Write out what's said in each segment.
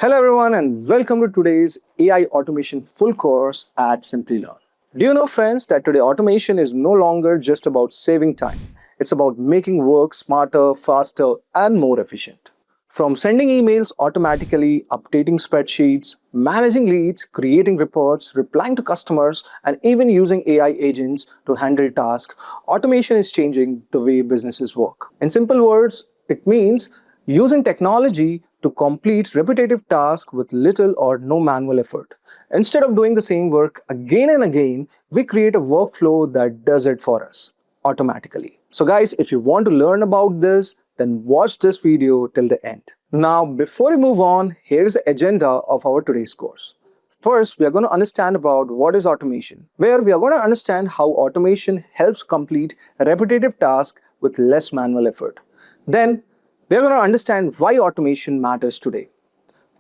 Hello everyone and welcome to today's AI automation full course at Simplilearn. Do you know friends that today automation is no longer just about saving time. It's about making work smarter, faster and more efficient. From sending emails automatically, updating spreadsheets, managing leads, creating reports, replying to customers and even using AI agents to handle tasks, automation is changing the way businesses work. In simple words, it means using technology to complete repetitive tasks with little or no manual effort. Instead of doing the same work again and again, we create a workflow that does it for us automatically. So guys, if you want to learn about this, then watch this video till the end. Now, before we move on, here's the agenda of our today's course. First, we are going to understand about what is automation, where we are going to understand how automation helps complete repetitive tasks with less manual effort. Then, we are going to understand why automation matters today.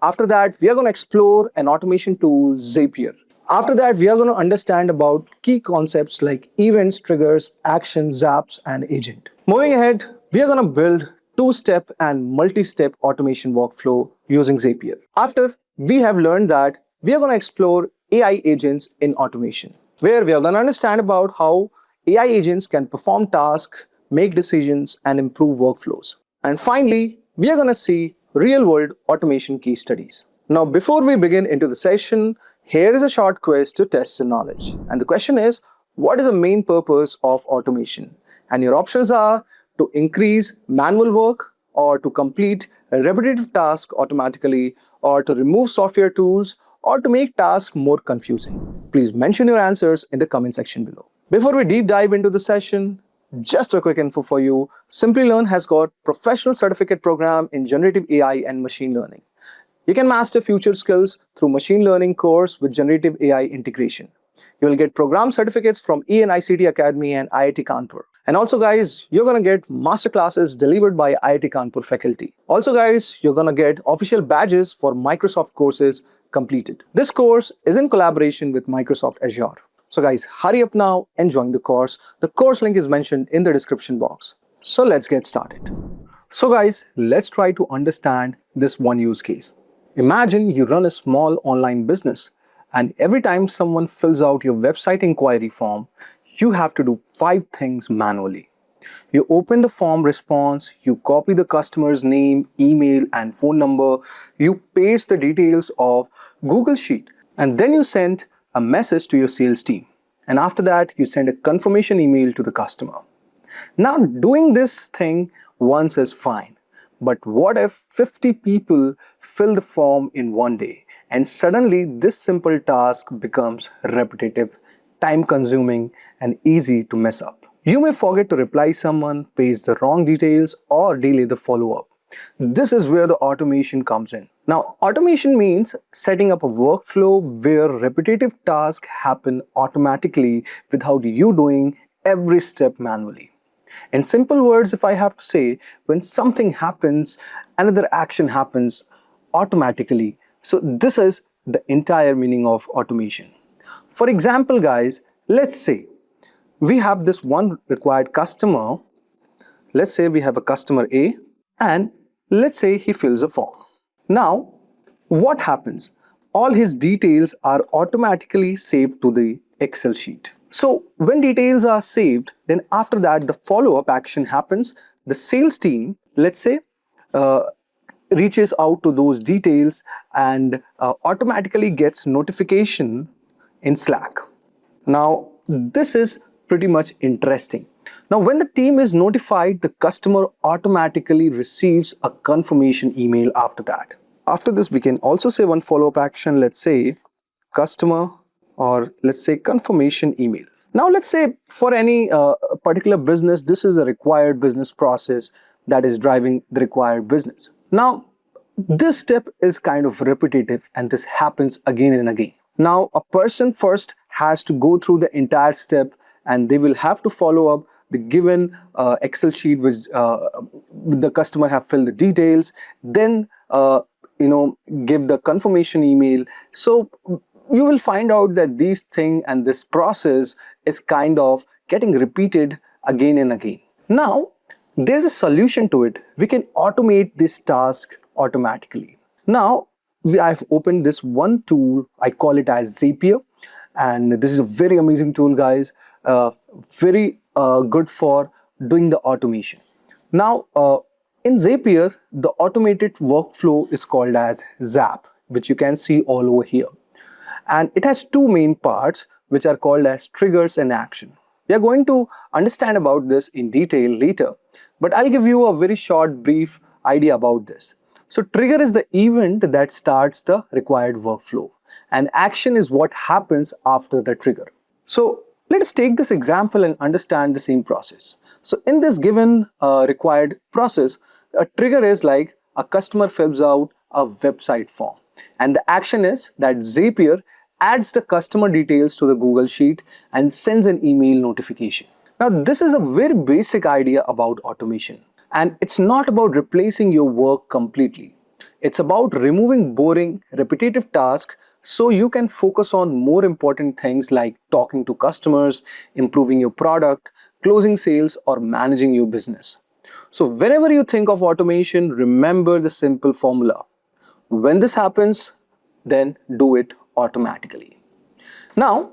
After that, we are going to explore an automation tool, Zapier. After that, we are going to understand about key concepts like events, triggers, actions, zaps, and agent. Moving ahead, we are going to build two-step and multi-step automation workflow using Zapier. After we have learned that, we are going to explore AI agents in automation, where we are going to understand about how AI agents can perform tasks, make decisions, and improve workflows. And finally, we are going to see real-world automation case studies. Now, before we begin into the session, here is a short quiz to test your knowledge. And the question is, what is the main purpose of automation? And your options are to increase manual work, or to complete a repetitive task automatically, or to remove software tools, or to make tasks more confusing. Please mention your answers in the comment section below. Before we deep dive into the session, just a quick info for you, Simplilearn has got professional certificate program in generative AI and machine learning. You can master future skills through machine learning course with generative AI integration. You will get program certificates from ENICT Academy and IIT Kanpur. And also guys, you're going to get master classes delivered by IIT Kanpur faculty. Also guys, you're going to get official badges for Microsoft courses completed. This course is in collaboration with Microsoft Azure. So guys, hurry up now and join the course. The course link is mentioned in the description box. So let's get started. So guys, let's try to understand this one use case. Imagine you run a small online business and every time someone fills out your website inquiry form, you have to do 5 things manually. You open the form response, you copy the customer's name, email and phone number, you paste the details of Google Sheet and then you send a message to your sales team. And after that, you send a confirmation email to the customer. Now, doing this thing once is fine. But what if 50 people fill the form in one day and suddenly this simple task becomes repetitive, time-consuming and easy to mess up? You may forget to reply someone, paste the wrong details or delay the follow-up. This is where the automation comes in. Now, automation means setting up a workflow where repetitive tasks happen automatically without you doing every step manually. In simple words, if I have to say, when something happens, another action happens automatically. So this is the entire meaning of automation. For example, guys, let's say we have this one required customer. Let's say we have a customer A and let's say he fills a form. Now, what happens? All his details are automatically saved to the Excel sheet. So when details are saved, then after that the follow-up action happens. The sales team, let's say, reaches out to those details and automatically gets notification in Slack. Now, this is pretty much interesting. Now, when the team is notified, the customer automatically receives a confirmation email after that. After this, we can also say one follow-up action, let's say customer or let's say confirmation email. Now, let's say for any particular business, this is a required business process that is driving the required business. Now, this step is kind of repetitive and this happens again and again. Now, a person first has to go through the entire step and they will have to follow up the given Excel sheet which the customer have filled the details, then give the confirmation email. So you will find out that these things and this process is kind of getting repeated again and again. Now, there's a solution to it. We can automate this task automatically. Now, I've opened this one tool. I call it as Zapier, and this is a very amazing tool, guys. Very good for doing the automation. Now, in Zapier, the automated workflow is called as Zap, which you can see all over here. And it has two main parts, which are called as triggers and action. We are going to understand about this in detail later, but I'll give you a very short, brief idea about this. So trigger is the event that starts the required workflow, and action is what happens after the trigger. So let us take this example and understand the same process. So in this given required process, a trigger is like a customer fills out a website form, and the action is that Zapier adds the customer details to the Google Sheet and sends an email notification. Now this is a very basic idea about automation, and it's not about replacing your work completely. It's about removing boring, repetitive tasks so you can focus on more important things like talking to customers, improving your product, closing sales, or managing your business. So whenever you think of automation, remember the simple formula. When this happens, then do it automatically. Now,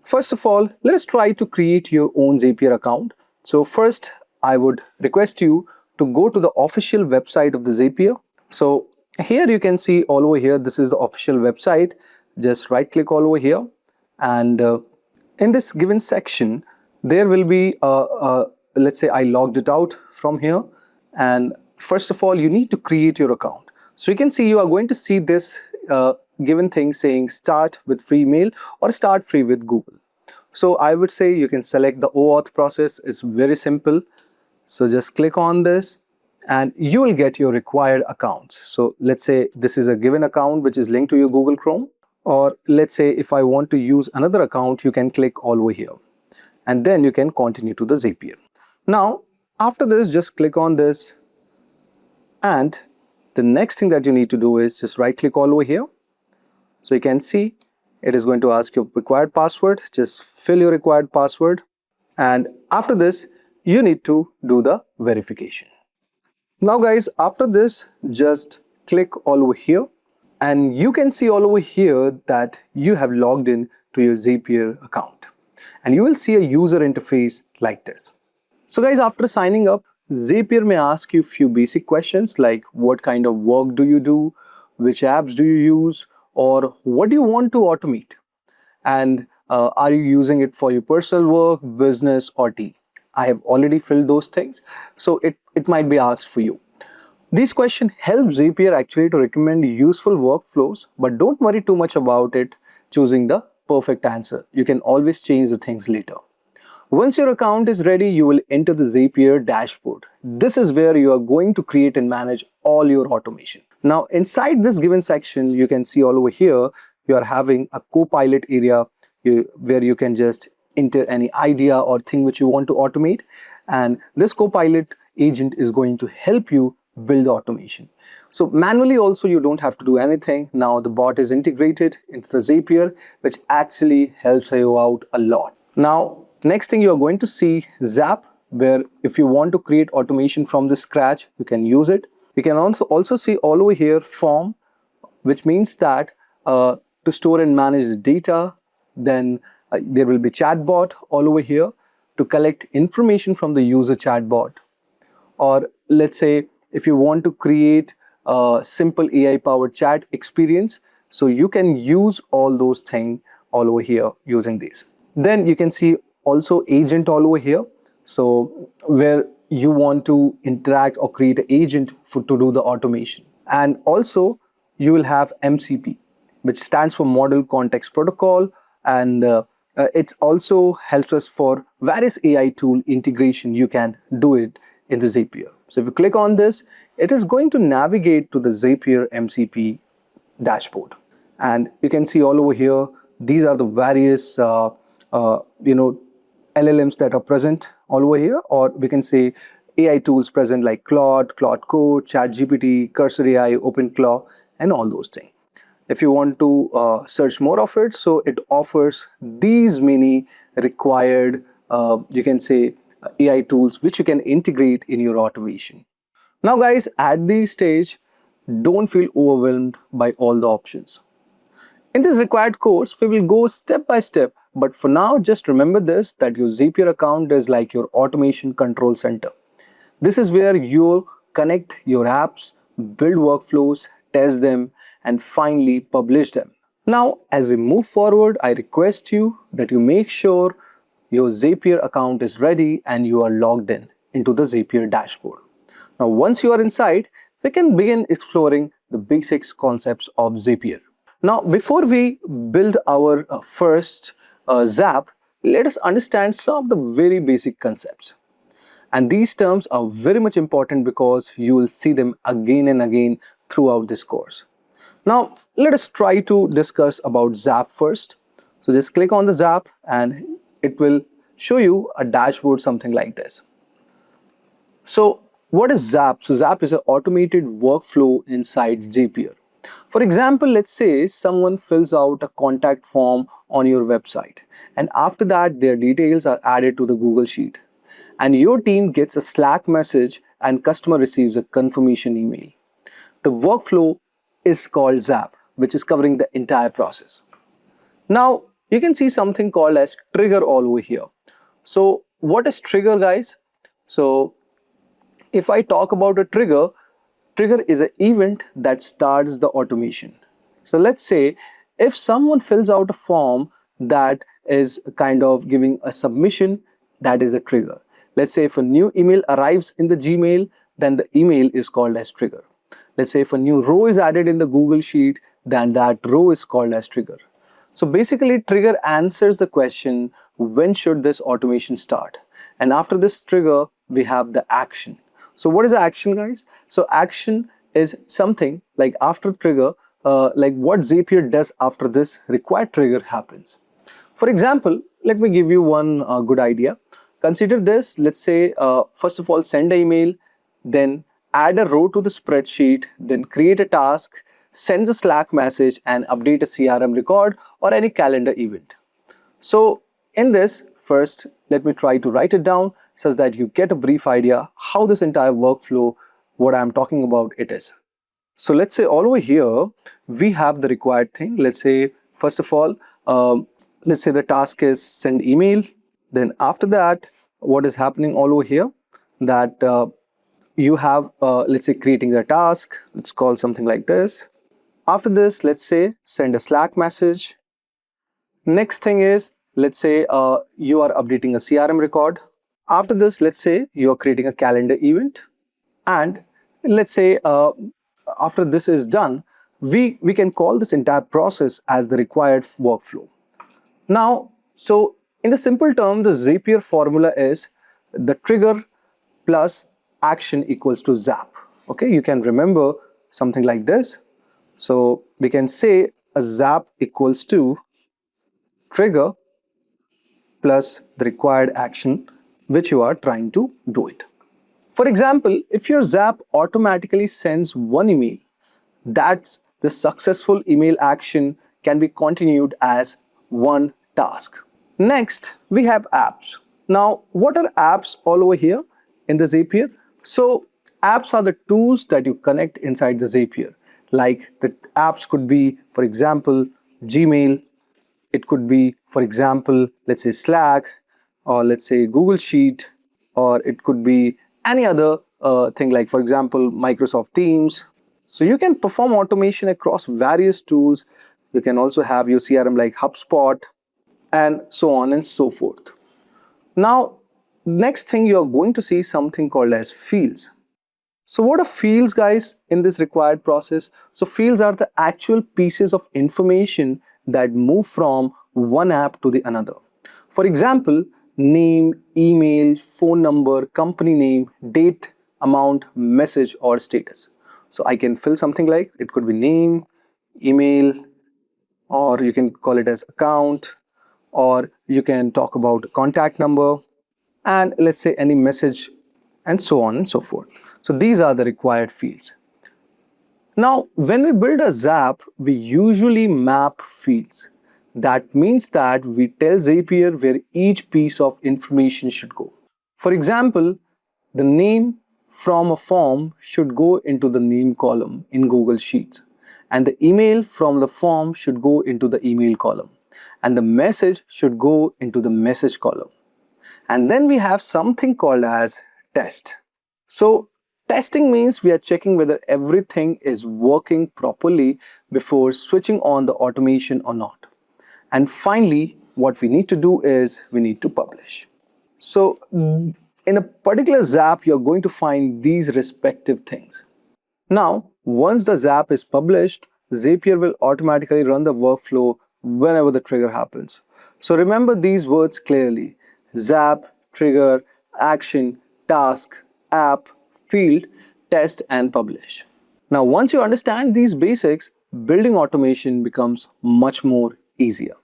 first of all, let us try to create your own Zapier account. So first, I would request you to go to the official website of the Zapier. So here you can see all over here, this is the official website. Just right click all over here, and in this given section, there will be, let's say I logged it out from here, and first of all, you need to create your account. So you can see you are going to see this given thing saying start with free mail or start free with Google. So I would say you can select the OAuth process. It's very simple. So just click on this and you will get your required accounts. So let's say this is a given account which is linked to your Google Chrome, or let's say if I want to use another account, you can click all over here and then you can continue to the Zapier. Now after this, just click on this, and the next thing that you need to do is just right click all over here. So you can see it is going to ask your required password. Just fill your required password, and after this you need to do the verification. Now guys, after this, just click all over here, and you can see all over here that you have logged in to your Zapier account, and you will see a user interface like this. So guys, after signing up, Zapier may ask you a few basic questions like what kind of work do you do, which apps do you use, or what do you want to automate, and are you using it for your personal work, business, or team. I have already filled those things, so it might be asked for you. These questions help Zapier actually to recommend useful workflows, but don't worry too much about it choosing the perfect answer. You can always change the things later. Once your account is ready, you will enter the Zapier dashboard. This is where you are going to create and manage all your automation. Now, inside this given section, you can see all over here, you are having a co-pilot area where you can just enter any idea or thing which you want to automate. And this co-pilot agent is going to help you build automation. So manually also, you don't have to do anything. Now the bot is integrated into the Zapier, which actually helps you out a lot. Now, next thing you are going to see Zap, where if you want to create automation from the scratch, you can use it. You can also see all over here form, which means that to store and manage the data. Then there will be chatbot all over here to collect information from the user chatbot. Or let's say if you want to create a simple AI powered chat experience, so you can use all those things all over here using these. Then you can see also agent all over here, so where you want to interact or create an agent to do the automation. And also you will have MCP, which stands for Model Context Protocol, and it also helps us for various AI tool integration. You can do it in the Zapier. So if you click on this, it is going to navigate to the Zapier MCP dashboard, and you can see all over here these are the various LLMs that are present all over here, or we can say AI tools present like Claude, Claude Code, ChatGPT, Cursor AI, OpenClaw, and all those things. If you want to search more of it, so it offers these many required, you can say, AI tools which you can integrate in your automation. Now guys, at this stage, Don't feel overwhelmed by all the options. In this required course, we will go step by step, but for now, just remember this, that your Zapier account is like your automation control center. This is where you connect your apps, build workflows, test them, and finally publish them. Now, as we move forward, I request you that you make sure your Zapier account is ready and you are logged in into the Zapier dashboard. Now, once you are inside, we can begin exploring the basics concepts of Zapier. Now, before we build our first Zap, let us understand some of the very basic concepts. And these terms are very much important because you will see them again and again throughout this course. Now, let us try to discuss about Zap first. So just click on the Zap and it will show you a dashboard something like this. So what is Zap? So Zap is an automated workflow inside Zapier. For example, let's say someone fills out a contact form on your website, and after that their details are added to the Google Sheet, and your team gets a Slack message and customer receives a confirmation email. The workflow is called Zap, which is covering the entire process. Now you can see something called as trigger all over here. So what is trigger, guys? So if I talk about a trigger, trigger is an event that starts the automation. So let's say if someone fills out a form that is kind of giving a submission, that is a trigger. Let's say if a new email arrives in the Gmail, then the email is called as trigger. Let's say if a new row is added in the Google Sheet, then that row is called as trigger. So basically, trigger answers the question, when should this automation start? And after this trigger, we have the action. So what is the action, guys? So action is something like after trigger, like what Zapier does after this required trigger happens. For example, let me give you one good idea. Consider this, let's say, first of all, send an email, then add a row to the spreadsheet, then create a task, send a Slack message, and update a CRM record or any calendar event. So in this, first, let me try to write it down such that you get a brief idea how this entire workflow, what I'm talking about, it is. So let's say all over here, we have the required thing. Let's say, first of all, let's say the task is send email. Then after that, what is happening all over here, that you have, let's say, creating the task. Let's call something like this. After this, let's say, send a Slack message. Next thing is, let's say you are updating a CRM record. After this, let's say you are creating a calendar event. And let's say after this is done, we can call this entire process as the required workflow. Now, so in the simple term, the Zapier formula is the trigger plus action equals to Zap. Okay, you can remember something like this. So we can say a Zap equals to trigger plus the required action which you are trying to do it. For example, if your Zap automatically sends one email, that's the successful email action can be continued as one task. Next, we have apps. Now, what are apps all over here in the Zapier? So, apps are the tools that you connect inside the Zapier. Like the apps could be, for example, Gmail. It could be, for example, let's say Slack, or let's say Google Sheet, or it could be any other thing like, for example, Microsoft Teams. So you can perform automation across various tools. You can also have your CRM like HubSpot and so on and so forth. Now, next thing you're going to see something called as fields. So what are fields, guys, in this required process? So fields are the actual pieces of information that move from one app to the another. For example, name, email, phone number, company name, date, amount, message, or status. So I can fill something like, it could be name, email, or you can call it as account, or you can talk about contact number, and let's say any message, and so on and so forth. So these are the required fields. Now, when we build a Zap, we usually map fields. That means that we tell Zapier where each piece of information should go. For example, the name from a form should go into the name column in Google Sheets, and the email from the form should go into the email column, and the message should go into the message column. And then we have something called as test. So testing means we are checking whether everything is working properly before switching on the automation or not. And finally, what we need to do is we need to publish. So in a particular Zap, you're going to find these respective things. Now, once the Zap is published, Zapier will automatically run the workflow whenever the trigger happens. So remember these words clearly: Zap, trigger, action, task, app, field, test, and publish. Now, once you understand these basics, building automation becomes much more easier.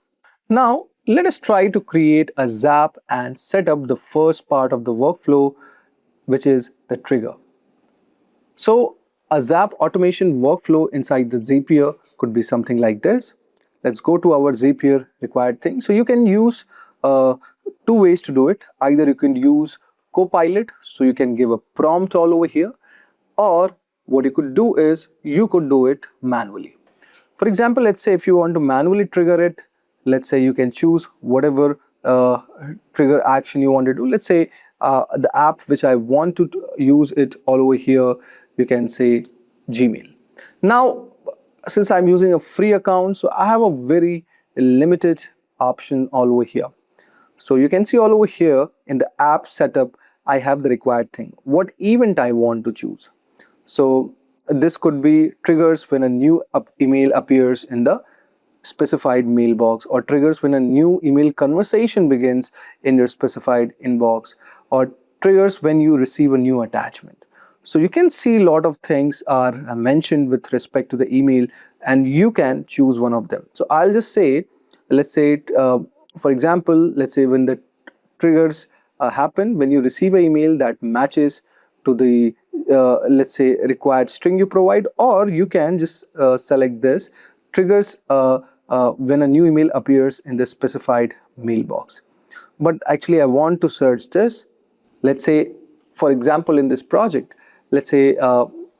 Now, let us try to create a Zap and set up the first part of the workflow, which is the trigger. So a Zap automation workflow inside the Zapier could be something like this. Let's go to our Zapier required thing. So you can use two ways to do it. Either you can use Copilot, so you can give a prompt all over here, or what you could do is you could do it manually. For example, let's say if you want to manually trigger it, let's say you can choose whatever trigger action you want to do. Let's say the app which I want to use it all over here, you can say Gmail. Now, since I'm using a free account, so I have a very limited option all over here. So you can see all over here in the app setup, I have the required thing, what event I want to choose. So this could be triggers when a new email appears in the specified mailbox, or triggers when a new email conversation begins in your specified inbox, or triggers when you receive a new attachment. So you can see a lot of things are mentioned with respect to the email, and you can choose one of them. So I'll just say, let's say, for example, let's say when the triggers happen when you receive an email that matches to the let's say required string you provide, or you can just select this triggers when a new email appears in the specified mailbox. But actually I want to search this. Let's say, for example, in this project, let's say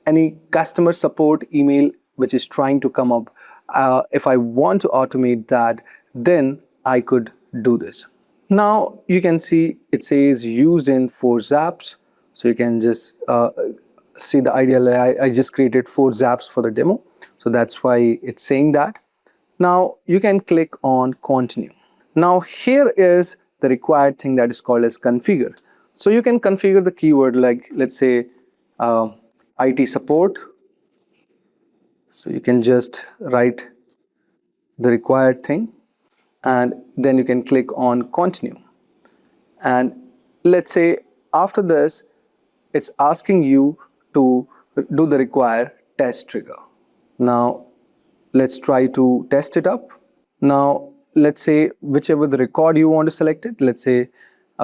any customer support email which is trying to come up, if I want to automate that, then I could do this. Now you can see it says used in 4 Zaps. So you can just see the ideal. I just created 4 Zaps for the demo. So that's why it's saying that. Now you can click on continue. Now here is the required thing that is called as configure. So you can configure the keyword like, let's say IT support. So you can just write the required thing, and then you can click on continue. And let's say after this, it's asking you to do the required test trigger. Now let's try to test it up. Now let's say whichever the record you want to select it, let's say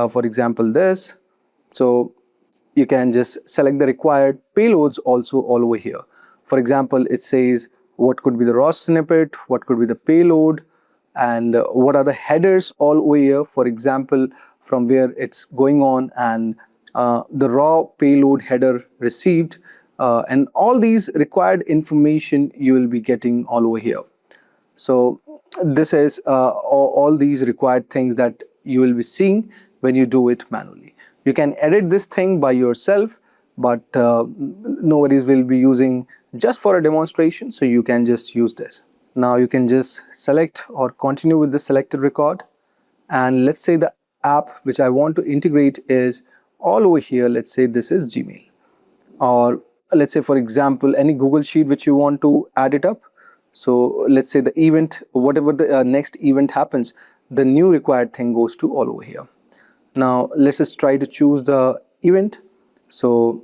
for example this. So you can just select the required payloads also all over here. For example, it says what could be the raw snippet, what could be the payload, and what are the headers all over here, for example, from where it's going on, and the raw payload header received, and all these required information you will be getting all over here. So this is all these required things that you will be seeing when you do it manually. You can edit this thing by yourself, but nobody will be using just for a demonstration, so you can just use this. Now you can just select or continue with the selected record, and let's say the app which I want to integrate is all over here. Let's say this is Gmail, or let's say for example any Google Sheet which you want to add it up. So let's say the event, whatever the next event happens, the new required thing goes to all over here. Now let's just try to choose the event. So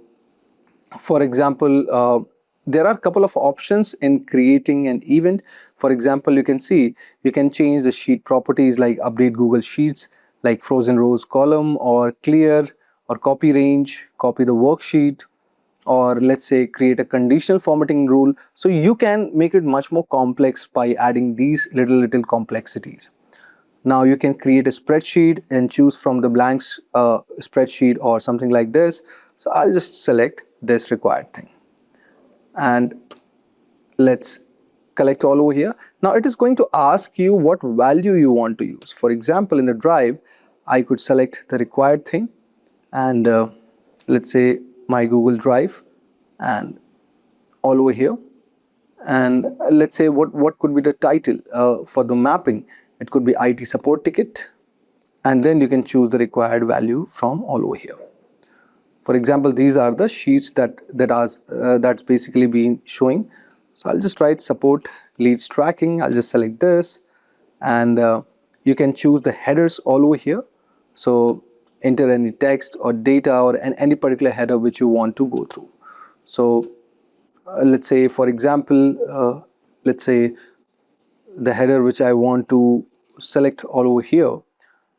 for example, there are a couple of options in creating an event. For example, you can see you can change the sheet properties like update Google Sheets, like frozen rows column, or clear, or copy range, copy the worksheet, or let's say create a conditional formatting rule. So you can make it much more complex by adding these little complexities. Now you can create a spreadsheet and choose from the blank spreadsheet or something like this. So I'll just select this required thing and let's collect all over here. Now it is going to ask you what value you want to use. For example, in the drive, I could select the required thing and let's say my Google Drive and all over here. And let's say what could be the title for the mapping. It could be IT support ticket, and then you can choose the required value from all over here. For example, these are the sheets that's basically been showing. So I'll just write support leads tracking. I'll just select this, and you can choose the headers all over here. So enter any text or data or any particular header which you want to go through. So let's say, for example, let's say the header which I want to select all over here,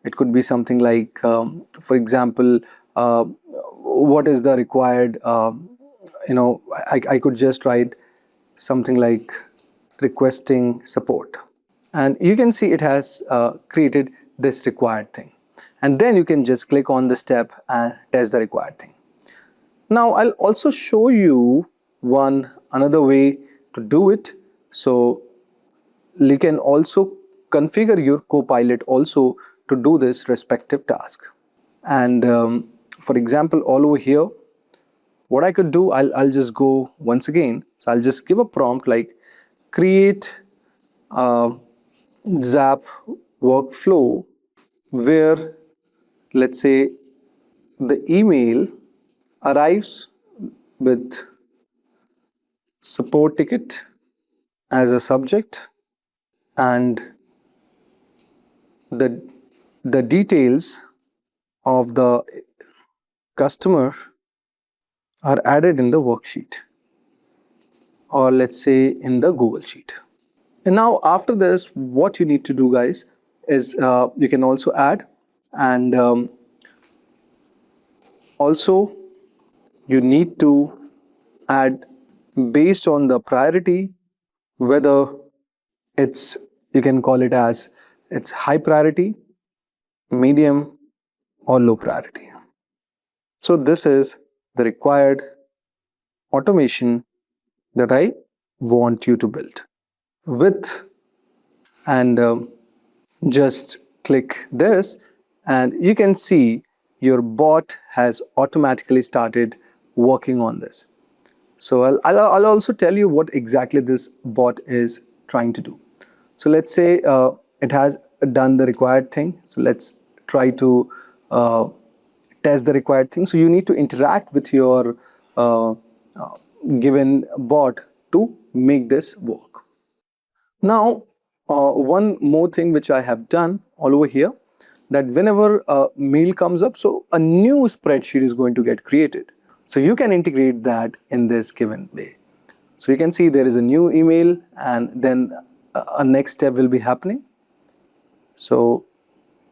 it could be something like, for example, what is the required, I could just write something like requesting support. And you can see it has created this required thing. And then you can just click on the step and test the required thing. Now I'll also show you another way to do it. So you can also configure your Copilot also to do this respective task. And for example, all over here, what I could do, I'll just go once again. So I'll just give a prompt like create a Zap workflow where, let's say, the email arrives with support ticket as a subject, and the the details of the customer are added in the worksheet, or let's say in the Google Sheet. And now after this, what you need to do, guys, is you can also add, and also you need to add based on the priority, whether it's, you can call it as it's high priority, medium, or low priority. So this is the required automation that I want you to build with, and just click this and you can see your bot has automatically started working on this. So I'll also tell you what exactly this bot is trying to do. So let's say it has done the required thing. So let's try to test the required thing. So you need to interact with your given bot to make this work. Now, one more thing which I have done all over here, that whenever a mail comes up, so a new spreadsheet is going to get created. So you can integrate that in this given way. So you can see there is a new email, and then a next step will be happening. So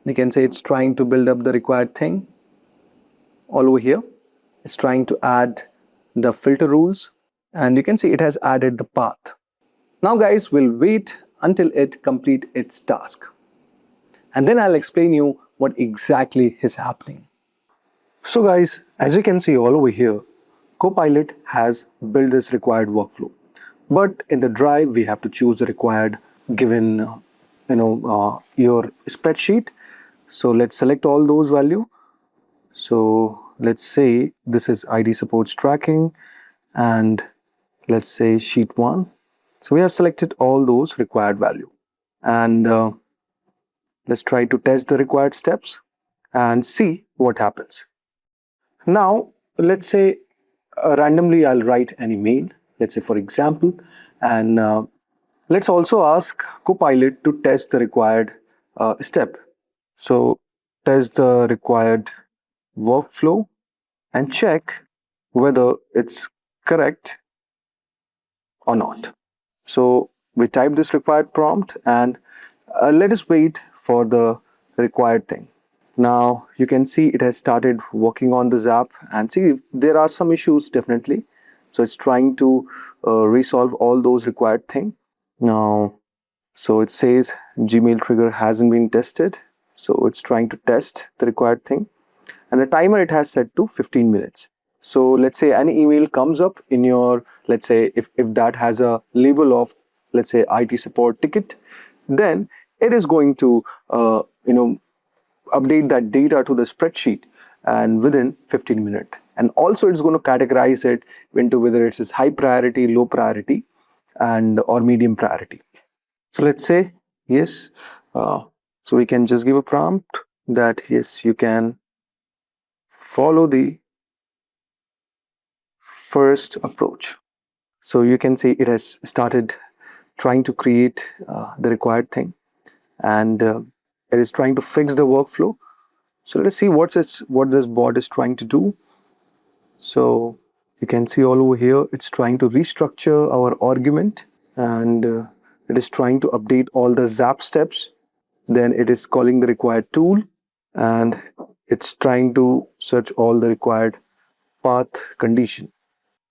you can say it's trying to build up the required thing all over here. It's trying to add the filter rules, and you can see it has added the path. Now guys, we'll wait until it complete its task, and then I'll explain you what exactly is happening. So guys, as you can see all over here, Copilot has built this required workflow. But in the drive, we have to choose the required given, your spreadsheet. So let's select all those value. So let's say this is ID supports tracking, and let's say sheet 1. So we have selected all those required value, and let's try to test the required steps and see what happens. Now let's say randomly I'll write an email, let's say for example, and let's also ask Copilot to test the required step. So test the required workflow and check whether it's correct or not. So we type this required prompt, and let us wait for the required thing. Now you can see it has started working on the Zap, and see there are some issues definitely. So it's trying to resolve all those required things. Now, so it says Gmail trigger hasn't been tested. So it's trying to test the required thing, and the timer it has set to 15 minutes. So let's say any email comes up in your, let's say if that has a label of, let's say, IT support ticket, then it is going to update that data to the spreadsheet and within 15 minutes. And also it's going to categorize it into whether it is high priority, low priority, and or medium priority. So let's say yes. So we can just give a prompt that yes, you can follow the first approach. So you can see it has started trying to create the required thing, and it is trying to fix the workflow. So let us see what this bot is trying to do. So you can see all over here, it's trying to restructure our argument, and it is trying to update all the Zap steps. Then it is calling the required tool, and it's trying to search all the required path condition.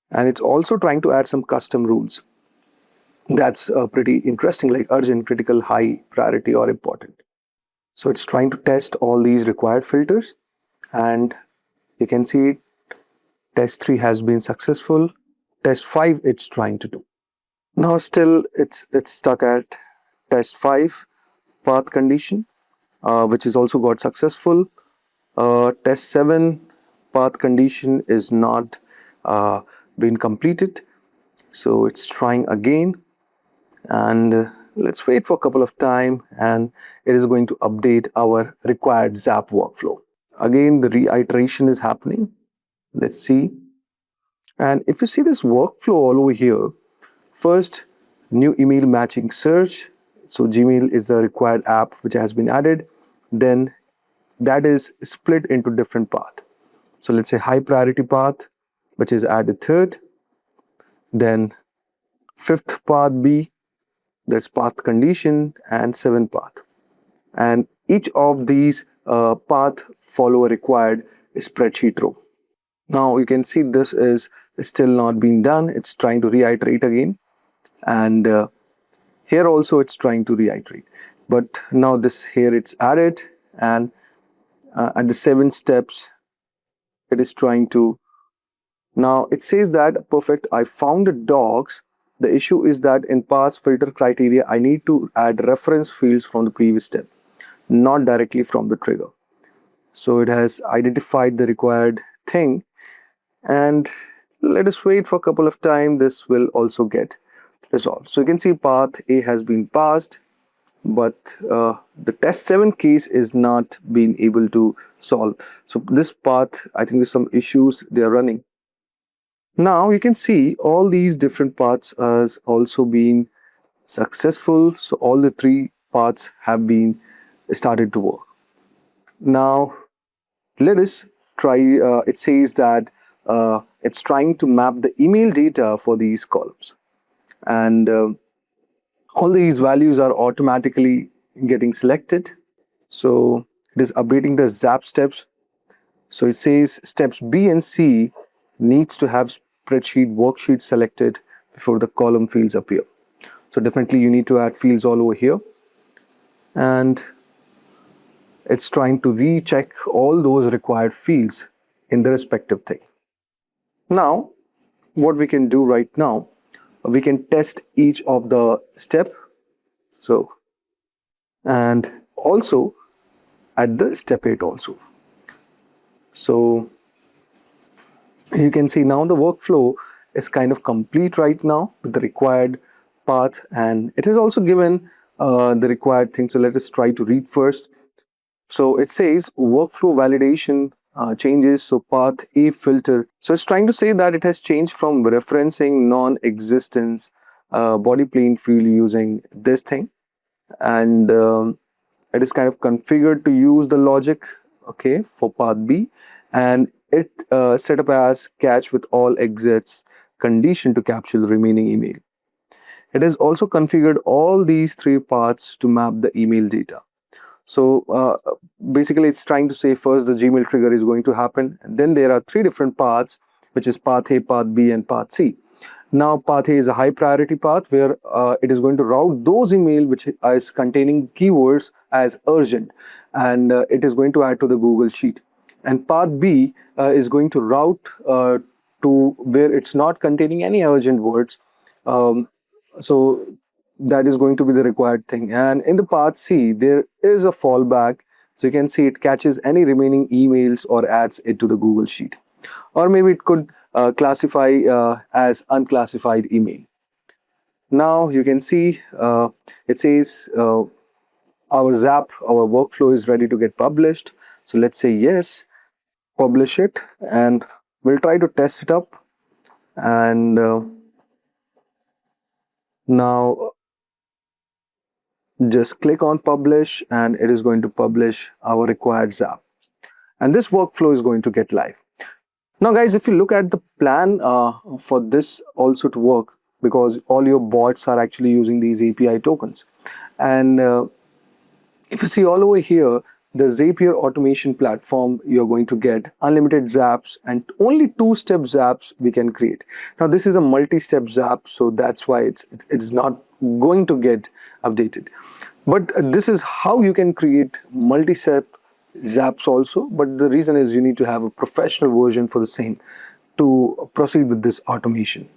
And it's also trying to add some custom rules. That's pretty interesting, like urgent, critical, high priority, or important. So it's trying to test all these required filters, and you can see test 3 has been successful. Test 5 it's trying to do. Now still it's stuck at test 5 path condition, which is also got successful. Test 7 path condition is not been completed. So it's trying again, and let's wait for a couple of time, and it is going to update our required Zap workflow. Again, the reiteration is happening. Let's see. And if you see this workflow all over here, first, new email matching search. So Gmail is the required app which has been added. Then that is split into different path. So let's say high priority path, which is added third. Then fifth path B, that's path condition, and seventh path. And each of these path follow a required spreadsheet row. Now you can see this is still not being done. It's trying to reiterate again. And here also it's trying to reiterate. But now this here it's added, and at the 7 steps, it is trying to. Now it says that perfect, I found the dogs. The issue is that in path filter criteria, I need to add reference fields from the previous step, not directly from the trigger. So it has identified the required thing, and let us wait for a couple of time. This will also get resolved. So you can see path A has been passed, but the test 7 case is not being able to solve. So this path, I think there's some issues they are running. Now you can see all these different paths has also been successful. So all the 3 paths have been started to work. Now let us try, it says that it's trying to map the email data for these columns. And all these values are automatically getting selected. So it is updating the Zap steps. So it says steps B and C needs to have spreadsheet worksheet selected before the column fields appear. So definitely you need to add fields all over here. And it's trying to recheck all those required fields in the respective thing. Now, what we can do right now, we can test each of the step. So, and also at the step 8 also. So you can see now the workflow is kind of complete right now with the required path, and it is also given the required thing. So let us try to read first. So it says workflow validation changes. So path A filter. So it's trying to say that it has changed from referencing non-existence body plane field using this thing, and it is kind of configured to use the logic, okay, for path B, and it set up as catch with all exits condition to capture the remaining email. It has also configured all these 3 paths to map the email data. So basically it's trying to say first the Gmail trigger is going to happen, and then there are 3 different paths, which is path A, path B, and path C. Now path A is a high priority path where it is going to route those email which is containing keywords as urgent, and it is going to add to the Google Sheet. And path B is going to route to where it's not containing any urgent words. Um, so that is going to be the required thing. And in the path C, there is a fallback. So you can see it catches any remaining emails or adds it to the Google Sheet. Or maybe it could classify as unclassified email. Now you can see it says our our workflow is ready to get published. So let's say yes, publish it, and we'll try to test it up. And now just click on publish, and it is going to publish our required Zap. And this workflow is going to get live. Now, guys, if you look at the plan for this also to work, because all your bots are actually using these API tokens. And if you see all over here, the Zapier automation platform, you're going to get unlimited zaps and only 2-step zaps we can create. Now, this is a multi-step zap, so that's why it's not going to get updated. But this is how you can create multi-step zaps also. But the reason is you need to have a professional version for the same to proceed with this automation.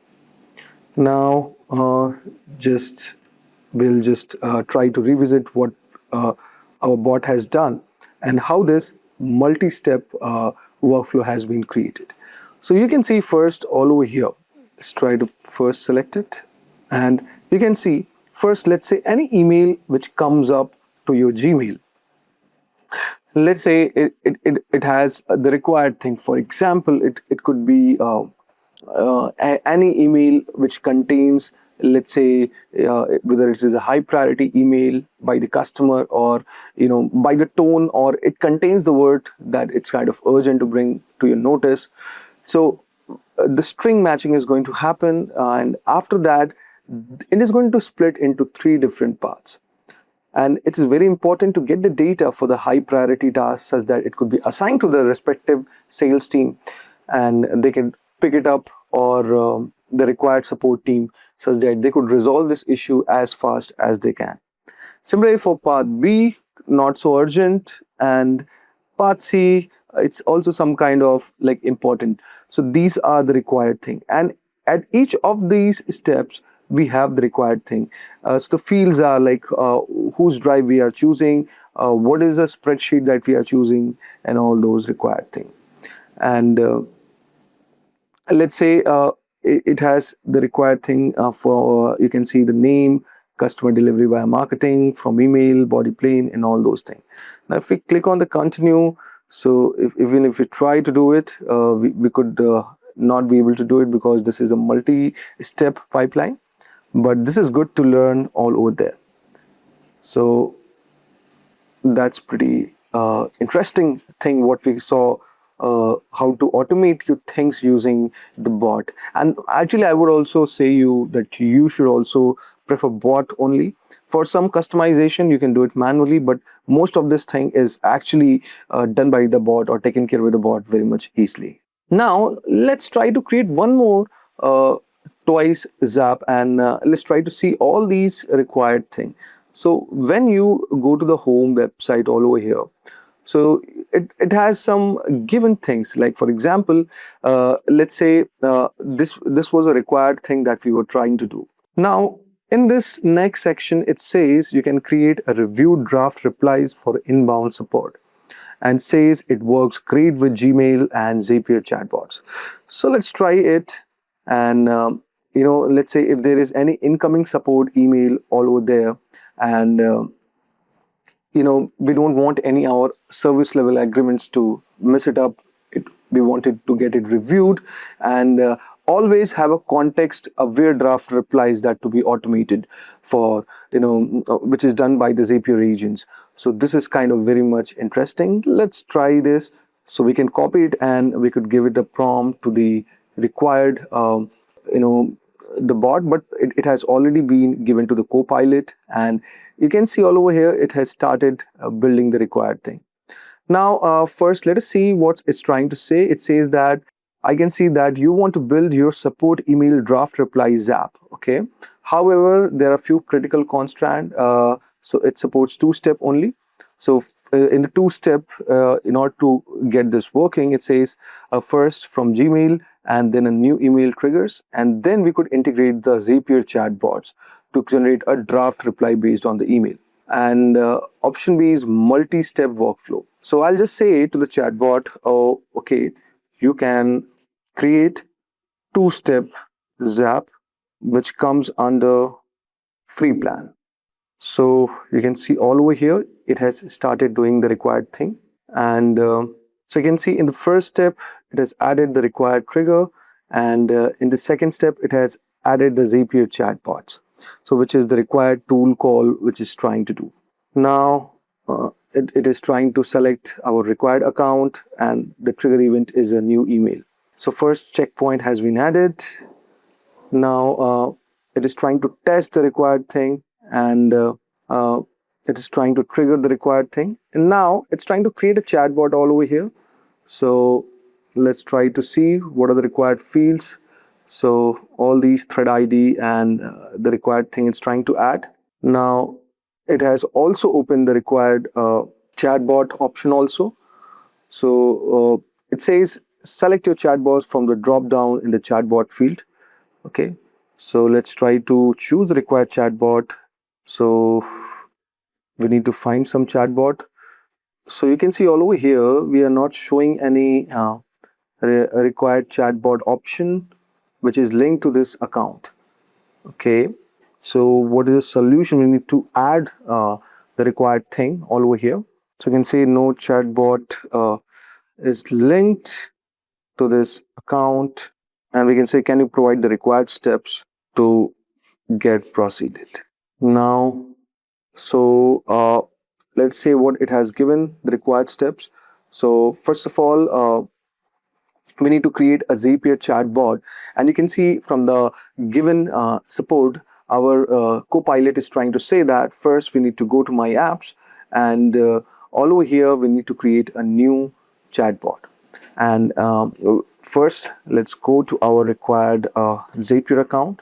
Now, we'll just try to revisit what our bot has done and how this multi-step workflow has been created. So you can see first all over here. Let's try to first select it. And you can see first, let's say any email which comes up to your Gmail. Let's say it has the required thing. For example, it could be any email which contains, let's say, whether it is a high priority email by the customer, or by the tone, or it contains the word that it's kind of urgent to bring to your notice. So the string matching is going to happen, and after that it is going to split into 3 different parts. And it is very important to get the data for the high priority tasks such that it could be assigned to the respective sales team and they can pick it up, or the required support team, such that they could resolve this issue as fast as they can. Similarly for part B, not so urgent, and part C, it's also some kind of like important. So these are the required thing, and at each of these steps we have the required thing. So the fields are like whose drive we are choosing, what is the spreadsheet that we are choosing, and all those required things. And let's say it has the required thing for you can see the name, customer delivery via marketing, from email, body plane, and all those things. Now if we click on the continue, so even if we try to do it, we could not be able to do it because this is a multi-step pipeline. But this is good to learn all over there. So that's pretty interesting thing what we saw, how to automate your things using the bot. And actually I would also say you that you should also prefer bot only. For some customization you can do it manually, but most of this thing is actually done by the bot or taken care with the bot very much easily. Now let's try to create one more twice Zap, and let's try to see all these required things. So when you go to the home website all over here, so it has some given things, like for example, let's say this was a required thing that we were trying to do. Now in this next section it says you can create a reviewed draft replies for inbound support, and says it works great with Gmail and Zapier chatbots. So let's try it. And let's say if there is any incoming support email all over there, and we don't want any our service level agreements to mess it up. We wanted to get it reviewed, and always have a context aware draft replies that to be automated for which is done by the Zapier agents. So this is kind of very much interesting. Let's try this. So we can copy it and we could give it a prompt to the required the bot, but it has already been given to the co-pilot, and you can see all over here it has started building the required thing. Now first let us see what it's trying to say. It says that I can see that you want to build your support email draft reply Zap. Okay, however there are few critical constraints. So it supports 2-step only. So in the two-step, in order to get this working, it says first from Gmail and then a new email triggers, and then we could integrate the Zapier chatbots to generate a draft reply based on the email. And option B is multi-step workflow. So I'll just say to the chatbot, oh, okay, you can create two-step Zap, which comes under free plan. So you can see all over here, it has started doing the required thing. And so you can see in the first step, it has added the required trigger. And in the second step, it has added the Zapier chatbots. So which is the required tool call, which is trying to do. Now, it is trying to select our required account, and the trigger event is a new email. So first checkpoint has been added. Now it is trying to test the required thing, and uh, it is trying to trigger the required thing. And now it's trying to create a chatbot all over here. So let's try to see what are the required fields. So all these thread ID and the required thing it's trying to add. Now it has also opened the required chatbot option also. So it says select your chatbots from the drop down in the chatbot field. Okay, so let's try to choose the required chatbot. So we need to find some chatbot. So you can see all over here, we are not showing any required chatbot option, which is linked to this account. Okay, so what is the solution? We need to add the required thing all over here. So you can see no chatbot is linked to this account, and we can say, can you provide the required steps to get proceeded? Now, so let's say what it has given the required steps. So first of all, we need to create a Zapier chatbot, and you can see from the given support, our Copilot is trying to say that first we need to go to my apps, and all over here we need to create a new chatbot. And first, let's go to our required Zapier account.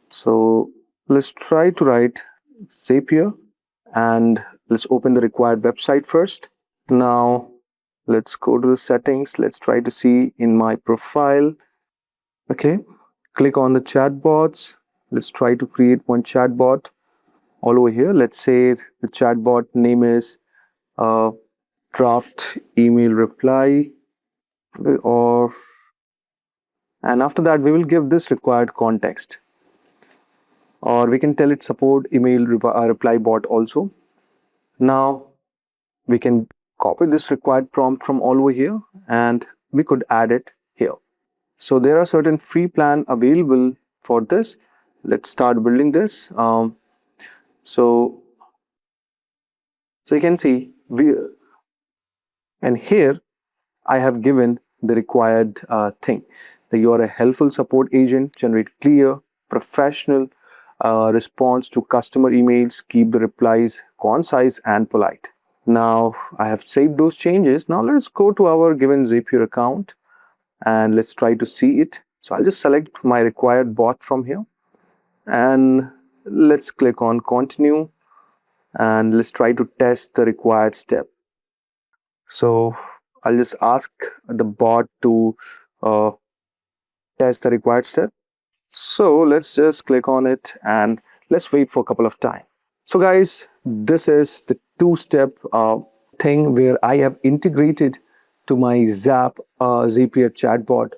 So let's try to write Zapier, and let's open the required website first. Now let's go to the settings. Let's try to see in my profile. Okay, click on the chatbots. Let's try to create one chatbot all over here. Let's say the chatbot name is draft email reply, or and after that we will give this required context, or we can tell it support email reply bot also. Now we can copy this required prompt from all over here, and we could add it here. So there are certain free plan available for this. Let's start building this. So you can see and here I have given the required thing, that you are a helpful support agent, generate clear, professional response to customer emails, keep the replies concise and polite. Now I have saved those changes. Now let's go to our given Zapier account, and let's try to see it. So I'll just select my required bot from here, and let's click on continue, and let's try to test the required step. So I'll just ask the bot to uh, test the required step. So let's just click on it, and let's wait for a couple of time. So guys, this is the two-step thing where I have integrated to my Zapier chatbot,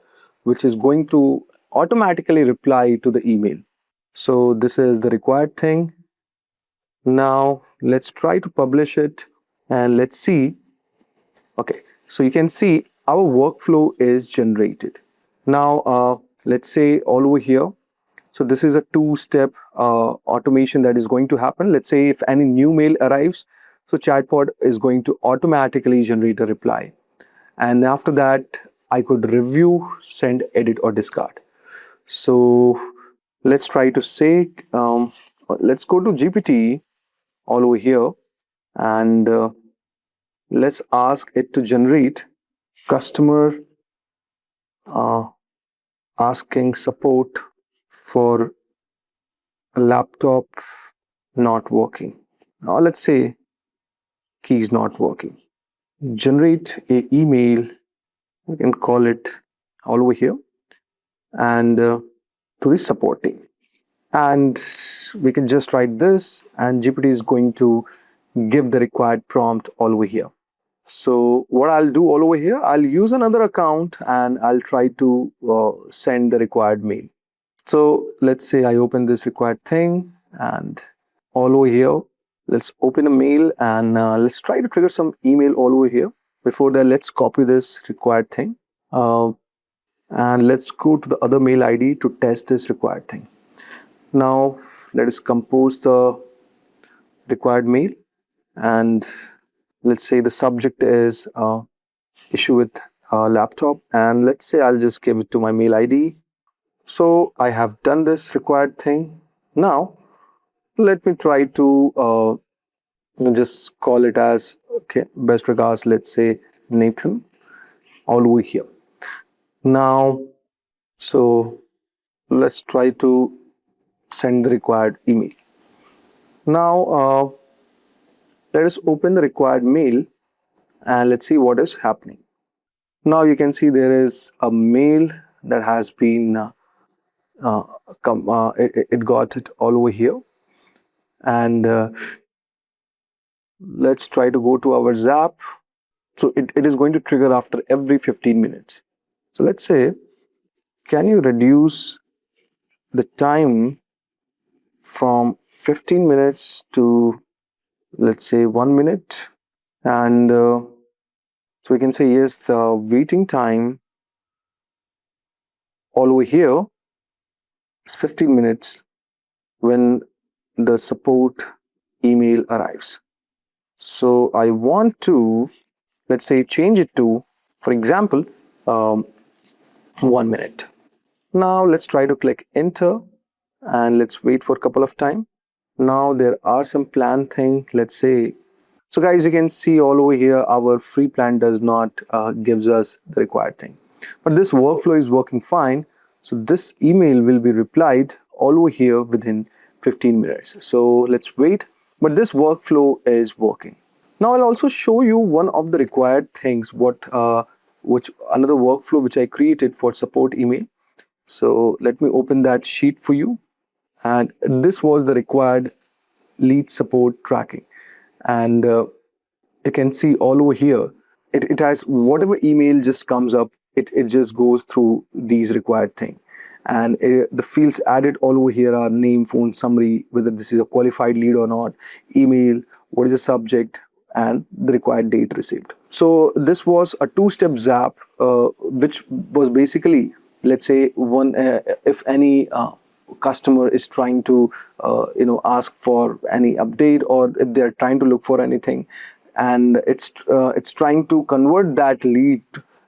which is going to automatically reply to the email. So this is the required thing. Now let's try to publish it, and let's see. Okay, so you can see our workflow is generated. Now let's say all over here. So this is a two-step automation that is going to happen. Let's say if any new mail arrives, so chatbot is going to automatically generate a reply. And after that, I could review, send, edit, or discard. So let's try to say, let's go to GPT all over here, and let's ask it to generate customer asking support for a laptop not working. Now let's say key is not working. Generate a email, we can call it all over here, and to the support team. And we can just write this, and GPT is going to give the required prompt all over here. So what I'll do all over here, I'll use another account and I'll try to send the required mail. So let's say I open this required thing, and all over here, let's open a mail, and let's try to trigger some email all over here. Before that, let's copy this required thing, and let's go to the other mail ID to test this required thing. Now let us compose the required mail, and let's say the subject is issue with laptop, and let's say I'll just give it to my mail ID. So I have done this required thing. Now let me try to just call it as, okay, best regards, let's say Nathan, all over here. Now, so let's try to send the required email. Now let us open the required mail, and let's see what is happening. Now you can see there is a mail that has been it got it all over here, and let's try to go to our Zap. So it is going to trigger after every 15 minutes. So let's say, can you reduce the time from 15 minutes to, let's say, 1 minute? And so we can say, yes, the waiting time all over here is 15 minutes when the support email arrives. So I want to, let's say, change it to, for example, 1 minute. Now let's try to click enter, and let's wait for a couple of time. Now there are some plan thing, let's say. So guys, you can see all over here our free plan does not gives us the required thing, but this workflow is working fine. So this email will be replied all over here within 15 minutes. So let's wait, but this workflow is working. Now I'll also show you one of the required things, which another workflow which I created for support email. So let me open that sheet for you, and this was the required lead support tracking, and you can see all over here it has whatever email just comes up, it just goes through these required thing, and the fields added all over here are name, phone, summary, whether this is a qualified lead or not, email, what is the subject, and the required date received. So this was a two-step Zap, which was basically, let's say, one if any customer is trying to ask for any update, or if they're trying to look for anything, and it's trying to convert that lead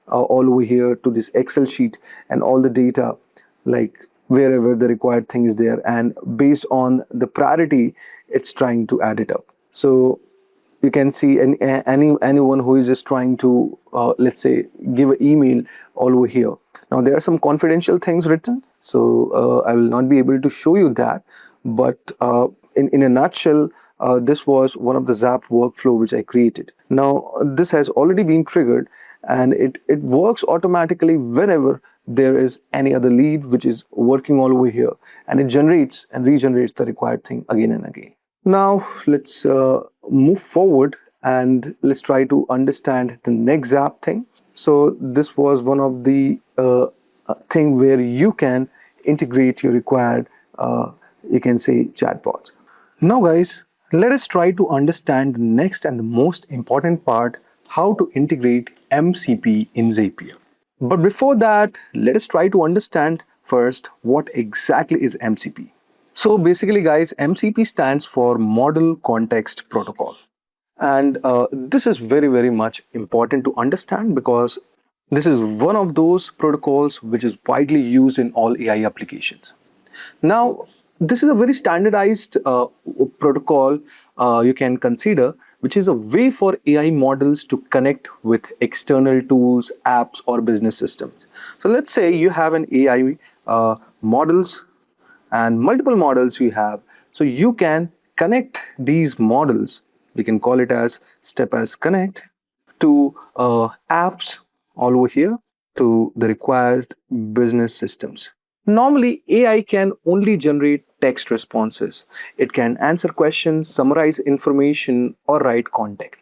all over here to this Excel sheet, and all the data, like wherever the required thing is there, and based on the priority it's trying to add it up. So you can see anyone who is just trying to let's say give an email all over here. Now there are some confidential things written, so I will not be able to show you that, but in a nutshell, this was one of the Zap workflow which I created. Now this has already been triggered, and it works automatically whenever there is any other lead which is working all over here, and it generates and regenerates the required thing again and again. Now let's move forward, and let's try to understand the next Zap thing. So this was one of the thing where you can integrate your required, you can say, chatbots. Now guys, let us try to understand the next and the most important part, how to integrate MCP in Zapier. But before that, let us try to understand first what exactly is MCP. So basically guys, MCP stands for Model Context Protocol. And this is very much important to understand, because this is one of those protocols which is widely used in all AI applications. Now, this is a very standardized protocol you can consider, which is a way for AI models to connect with external tools, apps, or business systems. So let's say you have an AI models, and multiple models you have. So you can connect these models we can call it as step as connect, to apps all over here, to the required business systems. Normally, AI can only generate text responses. It can answer questions, summarize information, or write content.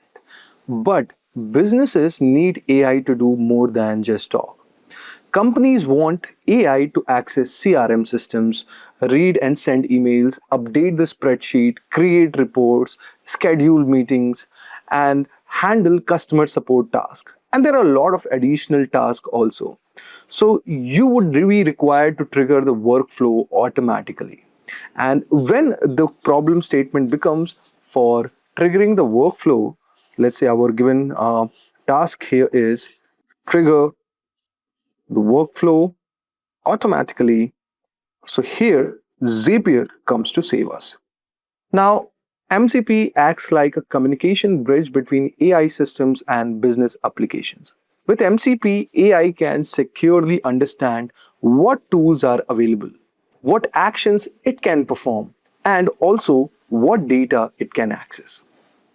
But businesses need AI to do more than just talk. Companies want AI to access CRM systems, read and send emails, update the spreadsheet, create reports, schedule meetings, and handle customer support tasks. And there are a lot of additional tasks also. So you would be required to trigger the workflow automatically. And when the problem statement becomes for triggering the workflow, let's say our given task here is trigger the workflow automatically. So here, Zapier comes to save us. Now, MCP acts like a communication bridge between AI systems and business applications. With MCP, AI can securely understand what tools are available, what actions it can perform, and also what data it can access.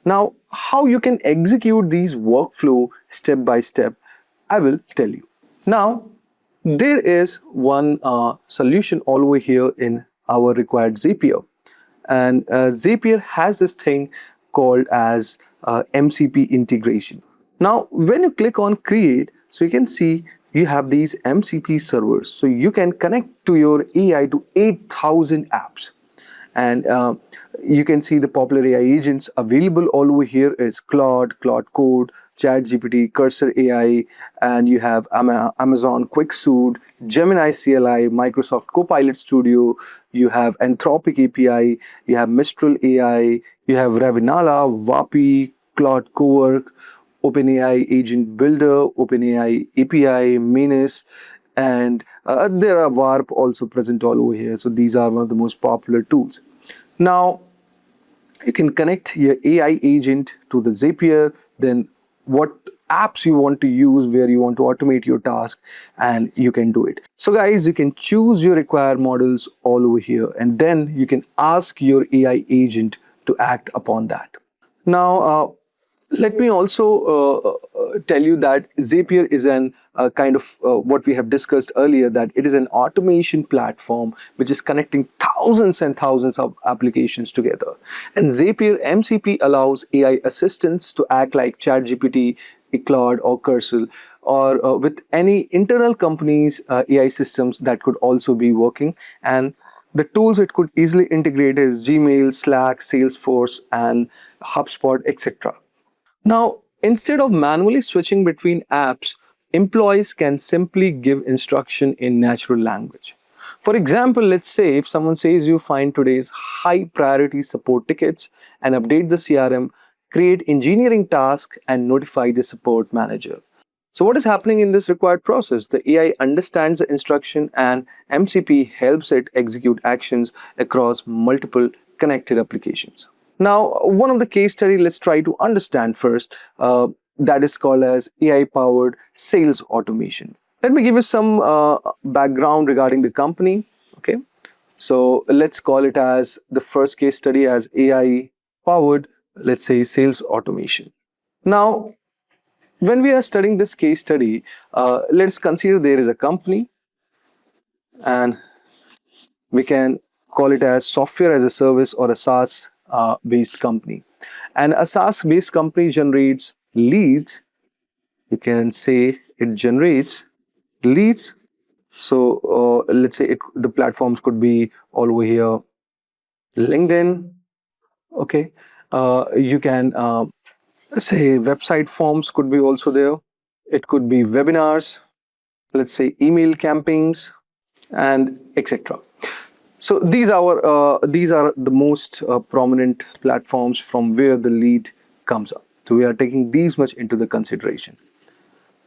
Now, how you can execute these workflow step by step, I will tell you. Now, there is one solution all over here in our required Zapier. And Zapier has this thing called as MCP integration. Now, when you click on create, so you can see you have these MCP servers. So you can connect to your AI to 8,000 apps. And you can see the popular AI agents available all over here is Claude, Claude Code, ChatGPT, Cursor AI, and you have Amazon QuickSuite, Gemini CLI, Microsoft Copilot Studio, you have Anthropic API, you have Mistral AI, you have Ravinala, Vapi, Claude Cowork, OpenAI Agent Builder, OpenAI API, Menace, and there are warp also present all over here. So these are one of the most popular tools. Now you can connect your AI agent to the Zapier, then what apps you want to use, where you want to automate your task, and you can do it. So guys, you can choose your required models all over here, and then you can ask your AI agent to act upon that. Now let me also tell you that Zapier is an kind of what we have discussed earlier, that it is an automation platform which is connecting thousands and thousands of applications together. And Zapier MCP allows AI assistants to act like ChatGPT, Claude, or Cursor, or with any internal companies' AI systems that could also be working. And the tools it could easily integrate is Gmail, Slack, Salesforce, and HubSpot, etc. Now, instead of manually switching between apps, employees can simply give instruction in natural language. For example, let's say if someone says you find today's high priority support tickets and update the CRM, create engineering task and notify the support manager. So what is happening in this required process? The AI understands the instruction and MCP helps it execute actions across multiple connected applications. Now, one of the case study, let's try to understand first, that is called as AI-powered sales automation. Let me give you some background regarding the company. Okay, so let's call it as the first case study as AI-powered, let's say, sales automation. Now, when we are studying this case study, let's consider there is a company, and we can call it as software as a service or a SaaS based company. And a SaaS based company generates leads. You can say it generates leads. So let's say the platforms could be all over here, LinkedIn. Okay, you can say website forms could be also there. It could be webinars, let's say email campaigns, and etc. So these are the most prominent platforms from where the lead comes up. So we are taking these much into the consideration.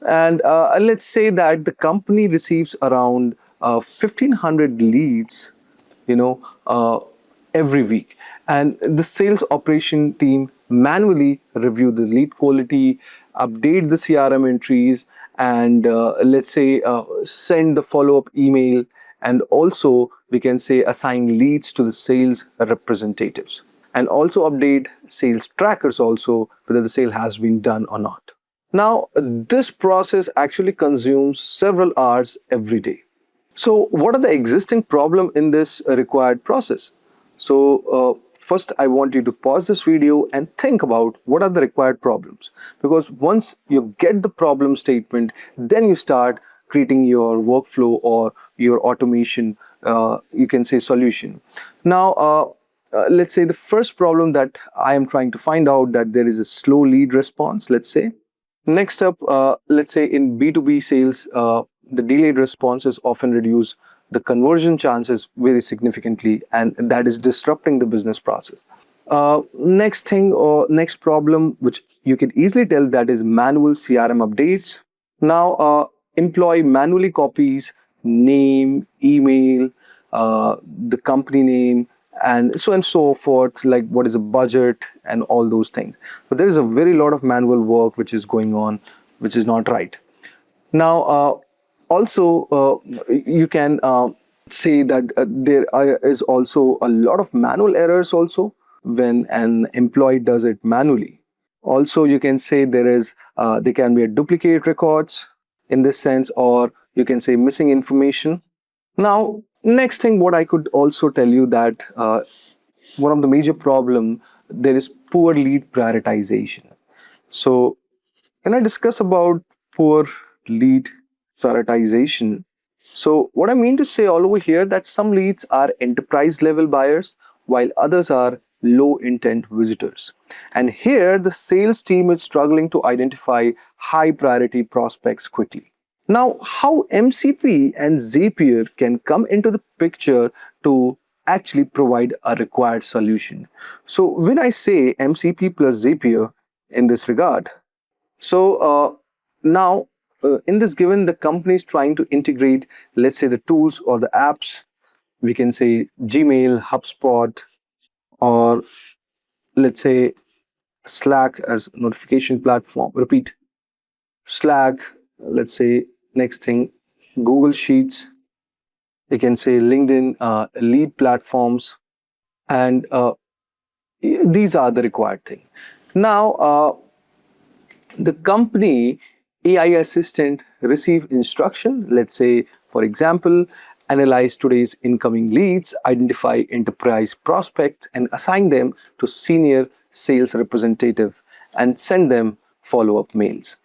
And let's say that the company receives around 1,500 leads, you know, every week. And the sales operation team manually review the lead quality, update the CRM entries, and let's say send the follow-up email, and also we can say assign leads to the sales representatives. and also update sales trackers also whether the sale has been done or not. Now, this process actually consumes several hours every day. So, what are the existing problem in this required process? First, I want you to pause this video and think about what are the required problems. Because once you get the problem statement, then you start creating your workflow or your automation, you can say solution. Now, let's say the first problem that I am trying to find out that there is a slow lead response, let's say. Next up, let's say in B2B sales, the delayed responses often reduce the conversion chances very significantly, and that is disrupting the business process. Next thing or next problem, which you can easily tell, that is manual CRM updates. Now, employee manually copies name, email, the company name, and so forth, like what is a budget and all those things. But there is a very lot of manual work which is going on, which is not right. Now, also, you can say that there is also a lot of manual errors also when an employee does it manually. Also, you can say there can be a duplicate records in this sense, or you can say missing information. Now, next thing, what I could also tell you that one of the major problem, there is poor lead prioritization. So, when I discuss about poor lead prioritization, so what I mean to say all over here that some leads are enterprise level buyers while others are low intent visitors. And here the sales team is struggling to identify high priority prospects quickly. Now, how MCP and Zapier can come into the picture to actually provide a required solution. So when I say MCP plus Zapier in this regard, now in this given the company is trying to integrate, let's say the tools or the apps, we can say Gmail, HubSpot, or let's say Slack as notification platform. Repeat, Slack, let's say next thing, Google Sheets, you can say LinkedIn, lead platforms, and these are the required thing. Now, the company AI assistant receive instruction, let's say, for example, analyze today's incoming leads, identify enterprise prospects, and assign them to senior sales representative and send them follow-up mails.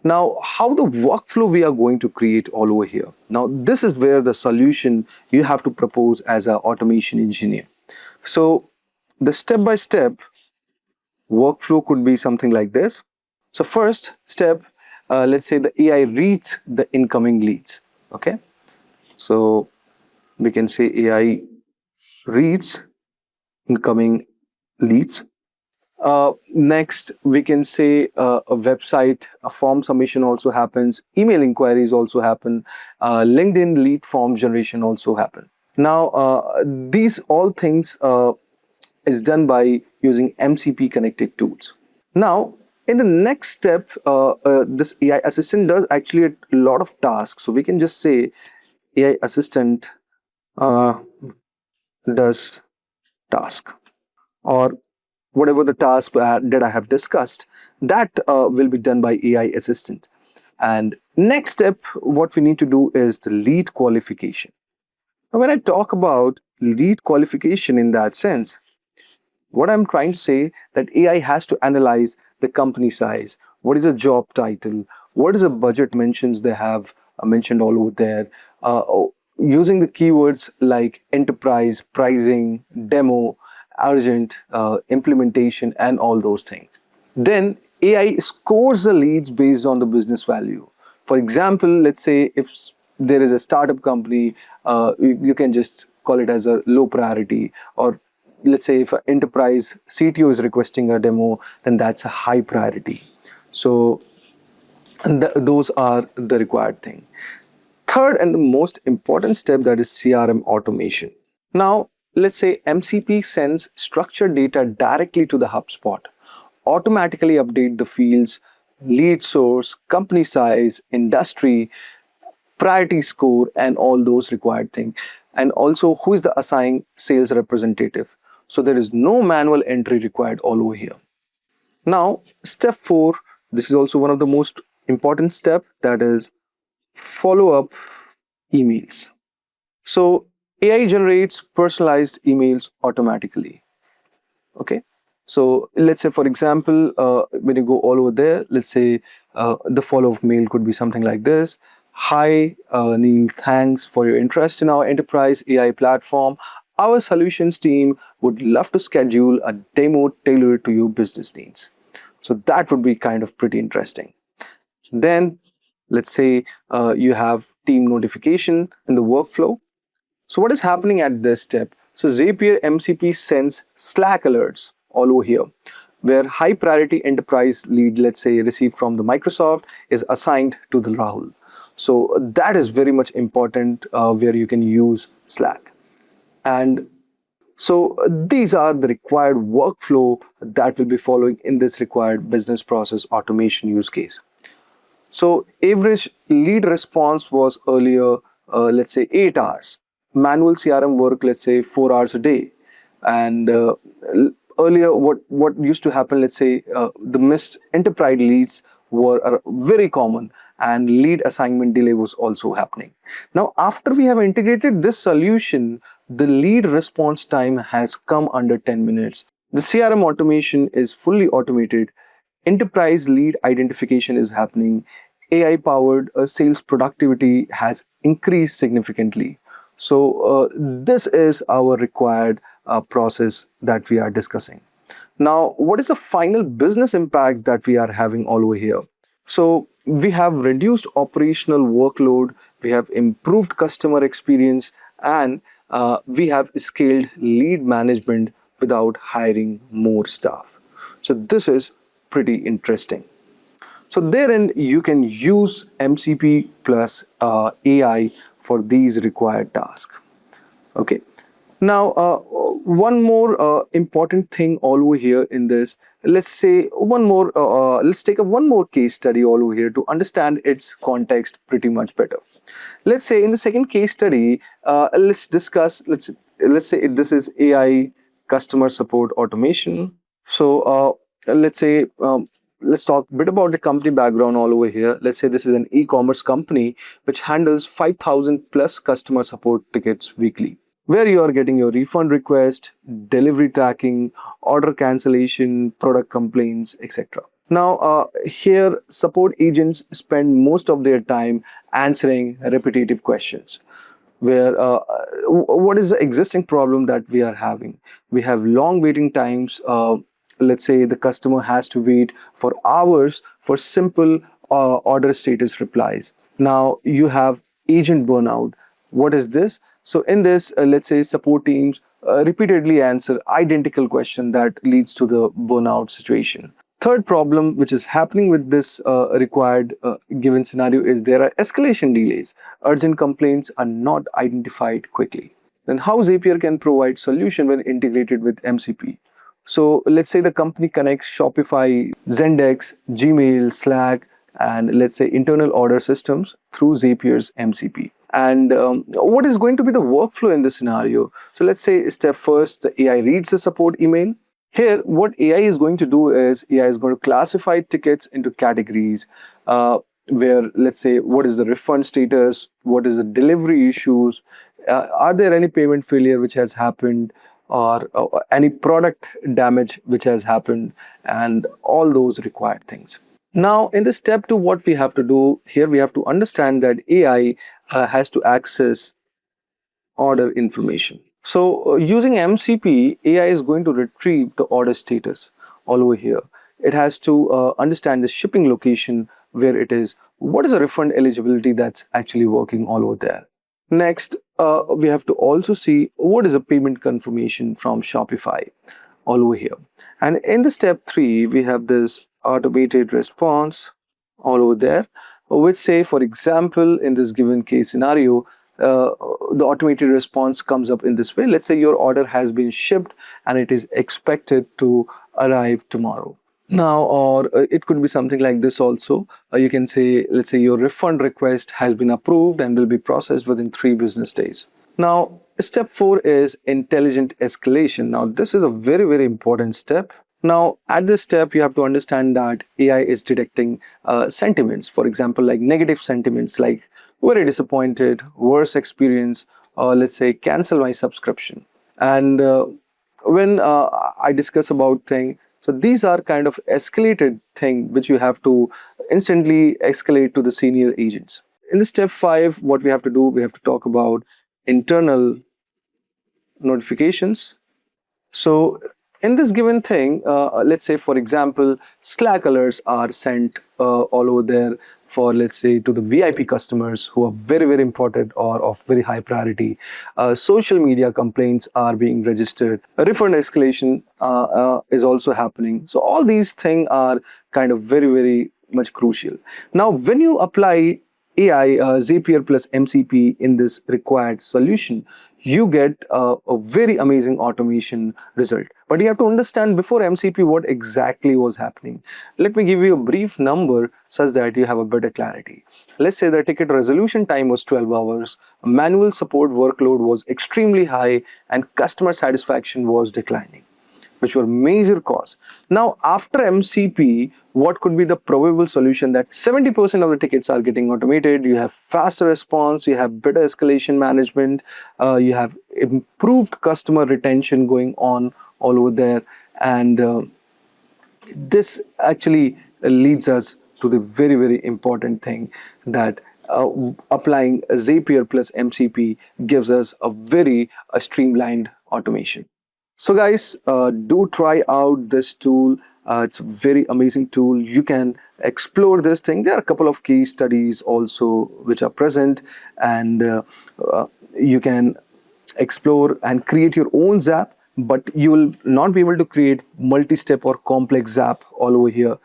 Now, how the workflow we are going to create all over here. Now, this is where the solution you have to propose as an automation engineer. So, the step-by-step workflow could be something like this. So, first step, let's say the AI reads the incoming leads. Okay. So, we can say AI reads incoming leads. Next, we can say a website, a form submission also happens, email inquiries also happen, LinkedIn lead form generation also happen. Now, these all things is done by using MCP connected tools. Now, in the next step, this AI assistant does actually a lot of tasks. So we can just say AI assistant does task, or whatever the task that I have discussed, that will be done by AI assistant. And next step, what we need to do is the lead qualification. Now, when I talk about lead qualification in that sense, what I'm trying to say that AI has to analyze the company size, what is the job title, what is the budget mentions they have mentioned all over there, using the keywords like enterprise, pricing, demo, urgent, implementation, and all those things. Then AI scores the leads based on the business value. For example, let's say if there is a startup company, you can just call it as a low priority, or let's say if an enterprise CTO is requesting a demo, then that's a high priority. So those are the required thing. Third and the most important step, that is CRM automation. Now, let's say MCP sends structured data directly to the HubSpot, automatically update the fields, lead source, company size, industry, priority score, and all those required things. And also, who is the assigned sales representative. So there is no manual entry required all over here. Now, step 4, this is also one of the most important step, that is follow up emails. So AI generates personalized emails automatically. Okay. So let's say, for example, when you go all over there, let's say the follow-up mail could be something like this. Hi, Neil, thanks for your interest in our enterprise AI platform. Our solutions team would love to schedule a demo tailored to your business needs. So that would be kind of pretty interesting. Then let's say you have team notification in the workflow. So what is happening at this step? So Zapier MCP sends Slack alerts all over here, where high priority enterprise lead, let's say received from the Microsoft, is assigned to the Rahul. So that is very much important, where you can use Slack. And so these are the required workflow that will be following in this required business process automation use case. So average lead response was earlier, let's say 8 hours. Manual CRM work, let's say 4 hours a day. And earlier, what used to happen, let's say the missed enterprise leads were very common, and lead assignment delay was also happening. Now, after we have integrated this solution, the lead response time has come under 10 minutes. The CRM automation is fully automated. Enterprise lead identification is happening. AI powered sales productivity has increased significantly. So, this is our required process that we are discussing. Now, what is the final business impact that we are having all over here? So, we have reduced operational workload, we have improved customer experience, and we have scaled lead management without hiring more staff. So, this is pretty interesting. So therein you can use MCP plus AI for these required tasks. Okay. Now, one more important thing all over here in this. Let's say one more. Let's take one more case study all over here to understand its context pretty much better. Let's say in the second case study, let's discuss. Let's say this is AI customer support automation. So let's say let's talk a bit about the company background all over here. Let's say this is an e-commerce company which handles 5,000 plus customer support tickets weekly, where you are getting your refund request, delivery tracking, order cancellation, product complaints, etc. Now, here support agents spend most of their time answering repetitive questions, where what is the existing problem that we are having? We have long waiting times. Let's say the customer has to wait for hours for simple order status replies. Now you have agent burnout. What is this? So in this, let's say support teams repeatedly answer identical question that leads to the burnout situation. Third problem which is happening with this required given scenario is there are escalation delays. Urgent complaints are not identified quickly. Then how Zapier can provide solution when integrated with MCP? So let's say the company connects Shopify, Zendex, Gmail, Slack, and let's say internal order systems through Zapier's MCP. And what is going to be the workflow in this scenario? So let's say step first, the AI reads the support email. Here, what AI is going to do is AI is going to classify tickets into categories, where let's say what is the refund status, what is the delivery issues, are there any payment failure which has happened, or any product damage which has happened, and all those required things. Now, in the step 2, what we have to do here, we have to understand that AI has to access order information. So using MCP, AI is going to retrieve the order status all over here. It has to understand the shipping location where it is, what is the refund eligibility that's actually working all over there. Next, we have to also see what is a payment confirmation from Shopify all over here. And in the step 3, we have this automated response all over there, which say, for example, in this given case scenario, the automated response comes up in this way. Let's say your order has been shipped and it is expected to arrive tomorrow. Now, or it could be something like this also. You can say, let's say your refund request has been approved and will be processed within 3 business days. Now, Step 4 is intelligent escalation. Now, this is a very, very important step. Now, at this step, you have to understand that AI is detecting sentiments, for example, like negative sentiments like very disappointed, worse experience, or let's say cancel my subscription. And when I discuss about thing, so these are kind of escalated thing which you have to instantly escalate to the senior agents. In the step 5, what we have to do, we have to talk about internal notifications. So in this given thing, let's say for example, Slack alerts are sent all over there for, let's say, to the VIP customers who are very, very important or of very high priority. Social media complaints are being registered. A refund escalation is also happening. So all these things are kind of very, very much crucial. Now, when you apply AI, Zapier plus MCP in this required solution, you get a very amazing automation result. But you have to understand before MCP what exactly was happening. Let me give you a brief number such that you have a better clarity. Let's say the ticket resolution time was 12 hours, manual support workload was extremely high, and customer satisfaction was declining, which were major cause. Now, after MCP, what could be the probable solution? That 70% of the tickets are getting automated, you have faster response, you have better escalation management, you have improved customer retention going on all over there. And this actually leads us to the very, very important thing that applying Zapier plus MCP gives us a very streamlined automation. So guys, do try out this tool. It's a very amazing tool. You can explore this thing. There are a couple of case studies also which are present, and you can explore and create your own Zap, but you will not be able to create multi-step or complex Zap all over here,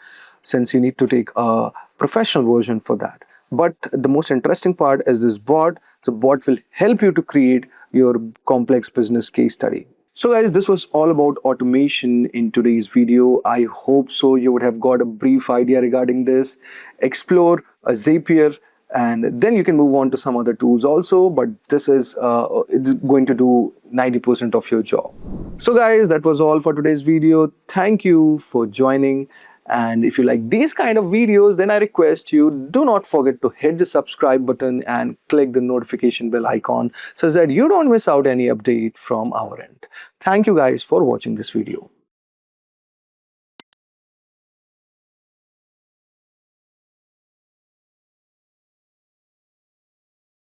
since you need to take a professional version for that. But the most interesting part is this bot. So bot will help you to create your complex business case study. So guys, this was all about automation in today's video. I hope so you would have got a brief idea regarding this. Explore a Zapier, and then you can move on to some other tools also, but this is it's going to do 90% of your job. So guys, that was all for today's video. Thank you for joining. And if you like these kind of videos, then I request you do not forget to hit the subscribe button and click the notification bell icon so that you don't miss out any update from our end. Thank you guys for watching this video.